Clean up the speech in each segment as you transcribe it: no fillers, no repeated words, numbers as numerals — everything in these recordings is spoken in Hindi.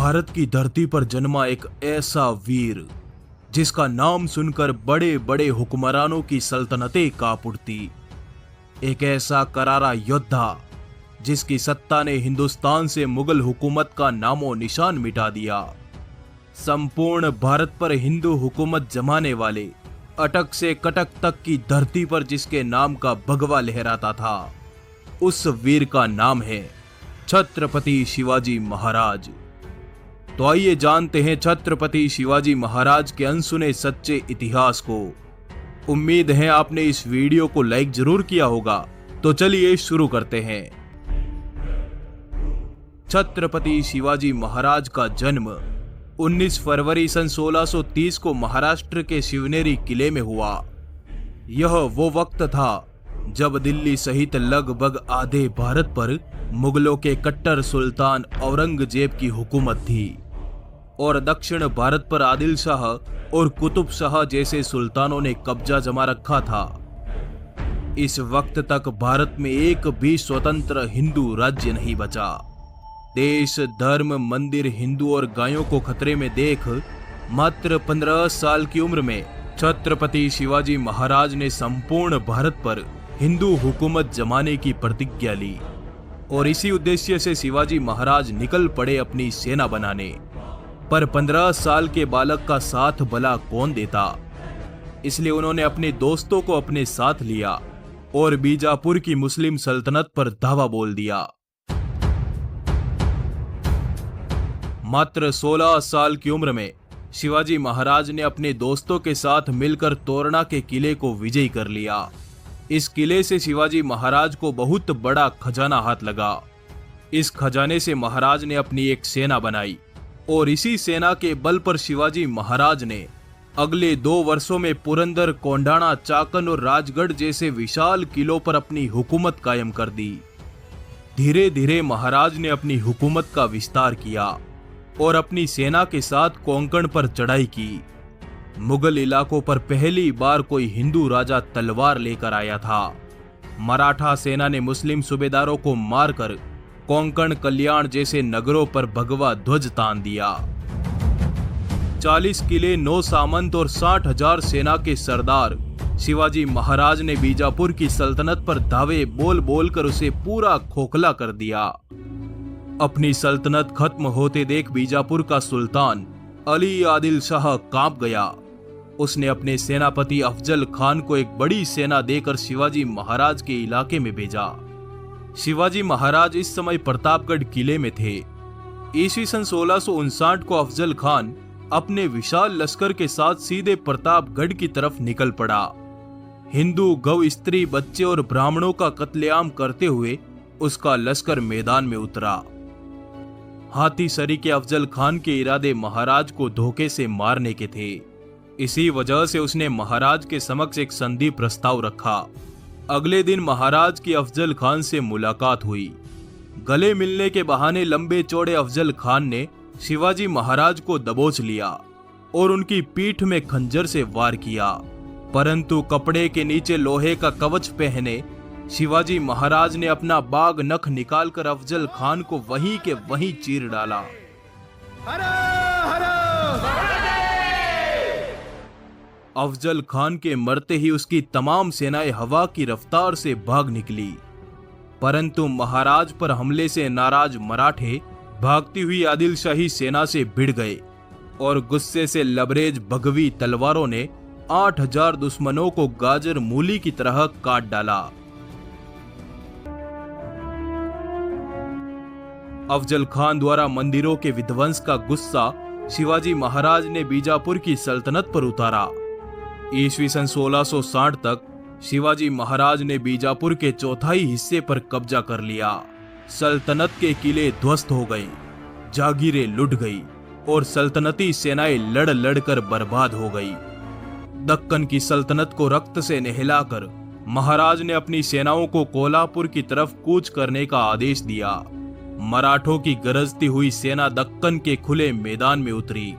भारत की धरती पर जन्मा एक ऐसा वीर जिसका नाम सुनकर बड़े बड़े हुक्मरानों की सल्तनतें कांप उठती। एक ऐसा करारा योद्धा जिसकी सत्ता ने हिंदुस्तान से मुगल हुकूमत का नामो निशान मिटा दिया। संपूर्ण भारत पर हिंदू हुकूमत जमाने वाले अटक से कटक तक की धरती पर जिसके नाम का भगवा लहराता था, उस वीर का नाम है छत्रपति शिवाजी महाराज। तो आइए जानते हैं छत्रपति शिवाजी महाराज के अनसुने सच्चे इतिहास को। उम्मीद है आपने इस वीडियो को लाइक जरूर किया होगा, तो चलिए शुरू करते हैं। छत्रपति शिवाजी महाराज का जन्म 19 फरवरी सन 1630 को महाराष्ट्र के शिवनेरी किले में हुआ। यह वो वक्त था जब दिल्ली सहित लगभग आधे भारत पर मुगलों के कट्टर सुल्तान औरंगजेब की हुकूमत थी और दक्षिण भारत पर आदिल शाह और कुतुब शाह जैसे सुल्तानों ने कब्जा जमा रखा था। इस वक्त तक भारत में एक भी स्वतंत्र हिंदू राज्य नहीं बचा। देश, धर्म, मंदिर, हिंदू और गायों को खतरे में देख मात्र 15 साल की उम्र में छत्रपति शिवाजी महाराज ने संपूर्ण भारत पर हिंदू हुकूमत जमाने की प्रतिज्ञा ली और इसी उद्देश्य से शिवाजी महाराज निकल पड़े अपनी सेना बनाने। पर 15 साल के बालक का साथ भला कौन देता, इसलिए उन्होंने अपने दोस्तों को अपने साथ लिया और बीजापुर की मुस्लिम सल्तनत पर धावा बोल दिया। मात्र 16 साल की उम्र में शिवाजी महाराज ने अपने दोस्तों के साथ मिलकर तोरणा के किले को विजयी कर लिया। इस किले से शिवाजी महाराज को बहुत बड़ा खजाना हाथ लगा। इस खजाने से महाराज ने अपनी एक सेना बनाई और इसी सेना के बल पर शिवाजी महाराज ने अगले 2 वर्षों में पुरंदर, कोंडाणा, चाकन और राजगढ़ जैसे विशाल किलों पर अपनी हुकूमत कायम कर दी। धीरे धीरे महाराज ने अपनी हुकूमत का विस्तार किया और अपनी सेना के साथ कोंकण पर चढ़ाई की। मुगल इलाकों पर पहली बार कोई हिंदू राजा तलवार लेकर आया था। मराठा सेना ने मुस्लिम सूबेदारों को मारकर कोंकण, कल्याण जैसे नगरों पर भगवा ध्वज तान दिया। 40 किले, 9 सामंत और 60,000 सेना के सरदार शिवाजी महाराज ने बीजापुर की सल्तनत पर धावे बोल बोल कर उसे पूरा खोखला कर दिया। अपनी सल्तनत खत्म होते देख बीजापुर का सुल्तान अली आदिल शाह कांप गया। उसने अपने सेनापति अफजल खान को एक बड़ी सेना देकर शिवाजी महाराज के इलाके में भेजा। शिवाजी महाराज इस समय प्रतापगढ़ किले में थे। ईस्वी सन 1659 को अफजल खान अपने विशाल लश्कर के साथ सीधे प्रतापगढ़ की तरफ निकल पड़ा। हिंदू, गौ, स्त्री, बच्चे और ब्राह्मणों का कत्लेआम करते हुए उसका लश्कर मैदान में उतरा। हाथी सरी के अफजल खान के इरादे महाराज को धोखे से मारने के थे। इसी वजह से उसने महाराज के समक्ष एक संधि प्रस्ताव रखा। अगले दिन महाराज की अफजल खान से मुलाकात हुई। गले मिलने के बहाने लंबे चौड़े अफजल खान ने शिवाजी महाराज को दबोच लिया और उनकी पीठ में खंजर से वार किया, परंतु कपड़े के नीचे लोहे का कवच पहने शिवाजी महाराज ने अपना बाग नख निकालकर अफजल खान को वहीं के वहीं चीर डाला। अफजल खान के मरते ही उसकी तमाम सेनाएं हवा की रफ्तार से भाग निकली, परंतु महाराज पर हमले से नाराज मराठे भागती हुई आदिल शाही सेना से भिड़ गए और गुस्से से लबरेज भगवी तलवारों ने 8,000 दुश्मनों को गाजर मूली की तरह काट डाला। अफजल खान द्वारा मंदिरों के विध्वंस का गुस्सा शिवाजी महाराज ने बीजापुर की सल्तनत पर उतारा। ईस्वी सन 1660 तक शिवाजी महाराज ने बीजापुर के चौथाई हिस्से पर कब्जा कर लिया। सल्तनत के किले ध्वस्त हो गए, जागीरें लुट गई और सल्तनती सेनाएं लड़ लड़कर बर्बाद हो गई। दक्कन की सल्तनत को रक्त से नहलाकर महाराज ने अपनी सेनाओं को कोल्हापुर की तरफ कूच करने का आदेश दिया। मराठों की गरजती हुई सेना दक्कन के खुले मैदान में उतरी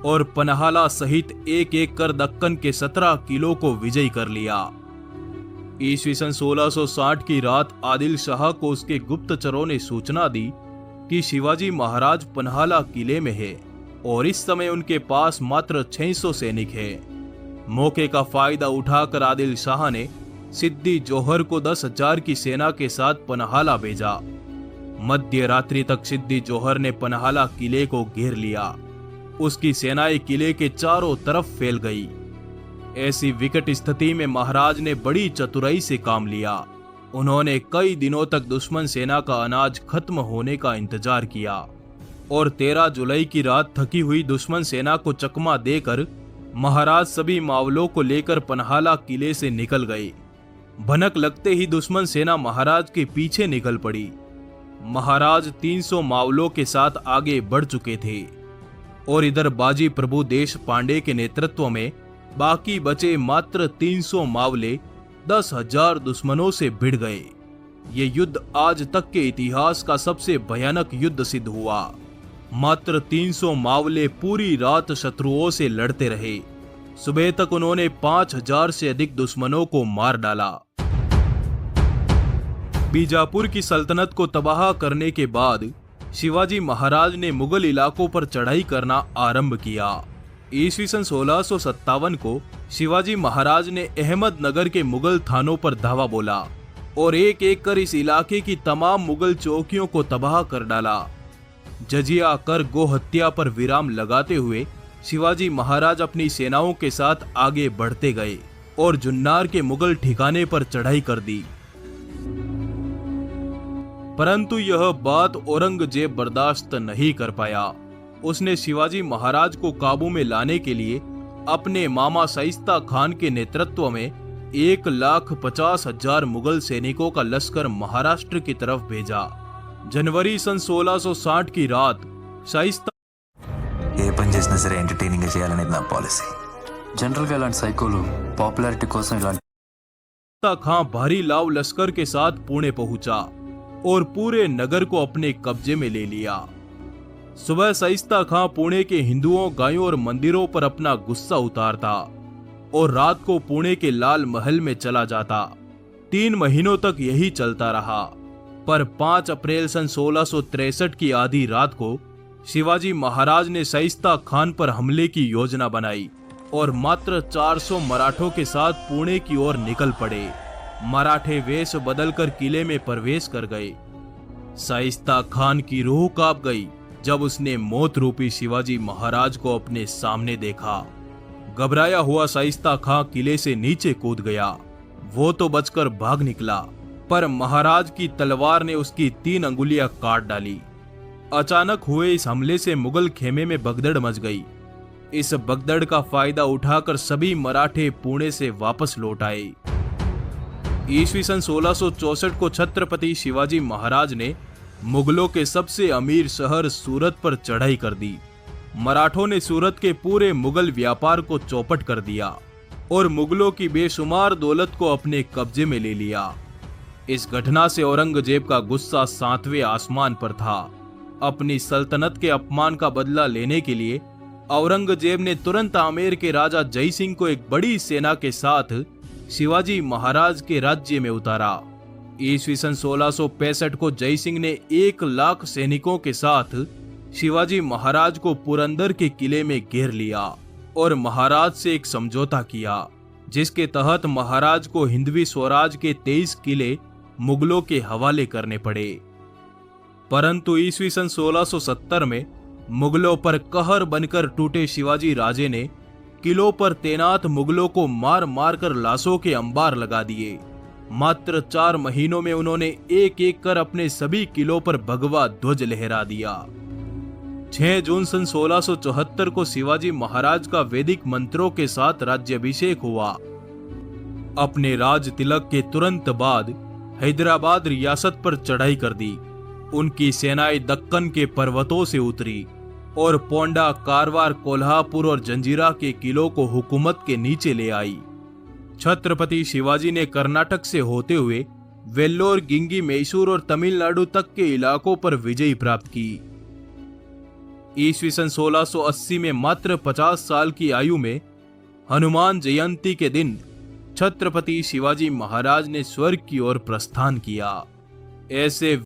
और पन्हाला सहित एक एक कर दक्कन के 17 किलों को विजयी कर लिया। ईस्वी सन 1660 की रात आदिल शाह को उसके गुप्तचरों ने सूचना दी कि शिवाजी महाराज पन्हाला किले में है और इस समय उनके पास मात्र 600 सैनिक हैं। मौके का फायदा उठाकर आदिल शाह ने सिद्दी जोहर को 10,000 की सेना के साथ पन्हाला भेजा। मध्य रात्रि तक सिद्दी जोहर ने पन्हाला किले को घेर लिया। उसकी सेनाएं किले के चारों तरफ फैल गई। ऐसी विकट स्थिति में महाराज ने बड़ी चतुराई से काम लिया। उन्होंने कई दिनों तक दुश्मन सेना का अनाज खत्म होने का इंतजार किया और 13 जुलाई की रात थकी हुई दुश्मन सेना को चकमा देकर महाराज सभी मावलों को लेकर पन्हाला किले से निकल गए। भनक लगते ही दुश्मन सेना महाराज के पीछे निकल पड़ी। महाराज 300 मावलों के साथ आगे बढ़ चुके थे और इधर बाजी प्रभु देश पांडे के नेतृत्व में बाकी बचे मात्र 300 मावले 10,000 दुश्मनों से भिड़ गए। ये युद्ध आज तक के इतिहास का सबसे भयानक युद्ध सिद्ध हुआ। मात्र 300 मावले पूरी रात शत्रुओं से लड़ते रहे। सुबह तक उन्होंने 5,000 से अधिक दुश्मनों को मार डाला। बीजापुर की सल्तनत को तबाह करने के बाद शिवाजी महाराज ने मुगल इलाकों पर चढ़ाई करना आरंभ किया। ईस्वी सन 1657 को शिवाजी महाराज ने अहमदनगर के मुगल थानों पर धावा बोला और एक एक कर इस इलाके की तमाम मुगल चौकियों को तबाह कर डाला। जजिया कर गो हत्या पर विराम लगाते हुए शिवाजी महाराज अपनी सेनाओं के साथ आगे बढ़ते गए और जुन्नार के मुगल ठिकाने पर चढ़ाई कर दी। परंतु यह बात औरंगजेब बर्दाश्त नहीं कर पाया। उसने शिवाजी महाराज को काबू में लाने के लिए अपने मामा शाइस्ता खान के नेतृत्व में 1,50,000 मुगल सैनिकों का लश्कर महाराष्ट्र की तरफ भेजा। जनवरी सन 1660 की रात शाइस्ता ఏ పని చేసినా సరే ఎంటర్టైనింగ్ గా చేయాలనేది నా పాలసీ. జనరల్ గా ఇలాంటి సైకోలు పాపులారిటీ కోసం ఇలాంటి खां भारी लाव लश्कर के साथ पुणे पहुंचा और पूरे नगर को अपने कब्जे में ले लिया। सुबह शाइस्ता खां पुणे के हिंदुओं, गायों और मंदिरों पर अपना गुस्सा उतारता और रात को पुणे के लाल महल में चला जाता। 3 महीनों तक यही चलता रहा, पर 5 अप्रैल सन 1663 की आधी रात को शिवाजी महाराज ने शाइस्ता खान पर हमले की योजना बनाई और मात्र 400 मराठों के साथ पुणे की ओर निकल पड़े। मराठे वेश बदलकर किले में प्रवेश कर गए। शाइस्ता खान की रूह कांप गई जब उसने मौत रूपी शिवाजी महाराज को अपने सामने देखा। घबराया हुआ शाइस्ता खां किले से नीचे कूद गया। वो तो बचकर भाग निकला, पर महाराज की तलवार ने उसकी 3 अंगुलियां काट डाली। अचानक हुए इस हमले से मुगल खेमे में भगदड़ मच गई। इस भगदड़ का फायदा उठाकर सभी मराठे पुणे से वापस लौट आए। ईस्वी सन 1664 को छत्रपति शिवाजी महाराज ने मुगलों के सबसे अमीर शहर सूरत पर चढ़ाई कर दी। मराठों ने सूरत के पूरे मुगल व्यापार को चौपट कर दिया और मुगलों की बेशुमार दौलत को अपने कब्जे में ले लिया। इस घटना से औरंगजेब का गुस्सा 7वें आसमान पर था। अपनी सल्तनत के अपमान का बदला लेने के लिए औरंगजेब ने तुरंत आमेर के राजा जय सिंह को एक बड़ी सेना के साथ शिवाजी महाराज के राज्य में उतारा। ईस्वी सन 1665 को जय सिंह ने 1 लाख सैनिकों के साथ शिवाजी महाराज को पुरंदर के किले में घेर लिया और महाराज से एक समझौता किया, जिसके तहत महाराज को हिंदवी स्वराज के 23 किले मुगलों के हवाले करने पड़े। परंतु ईस्वी सन 1670 में मुगलों पर कहर बनकर टूटे शिवाजी राजे ने किलों पर तैनात मुगलों को मार मार कर लाशों के अंबार लगा दिए। मात्र 4 महीनों में उन्होंने एक एक कर अपने सभी किलों पर भगवा ध्वज लहरा दिया। 6 जून सन 1674 को शिवाजी महाराज का वैदिक मंत्रों के साथ राज्याभिषेक हुआ। अपने राज तिलक के तुरंत बाद हैदराबाद रियासत पर चढ़ाई कर दी। उनकी सेनाएं दक्कन के पर्वतों से उतरी और पोंडा, कारवार, कोल्हापुर और जंजीरा के किलों को हुकूमत के नीचे ले आई। छत्रपति शिवाजी ने कर्नाटक से होते हुए वेल्लोर, गिंगी, मैसूर और तमिलनाडु तक के इलाकों पर विजय प्राप्त की। ईस्वी सन 1680 में मात्र 50 साल की आयु में हनुमान जयंती के दिन छत्रपति शिवाजी महाराज ने स्वर्ग की ओर प्रस्थान किया। ऐसे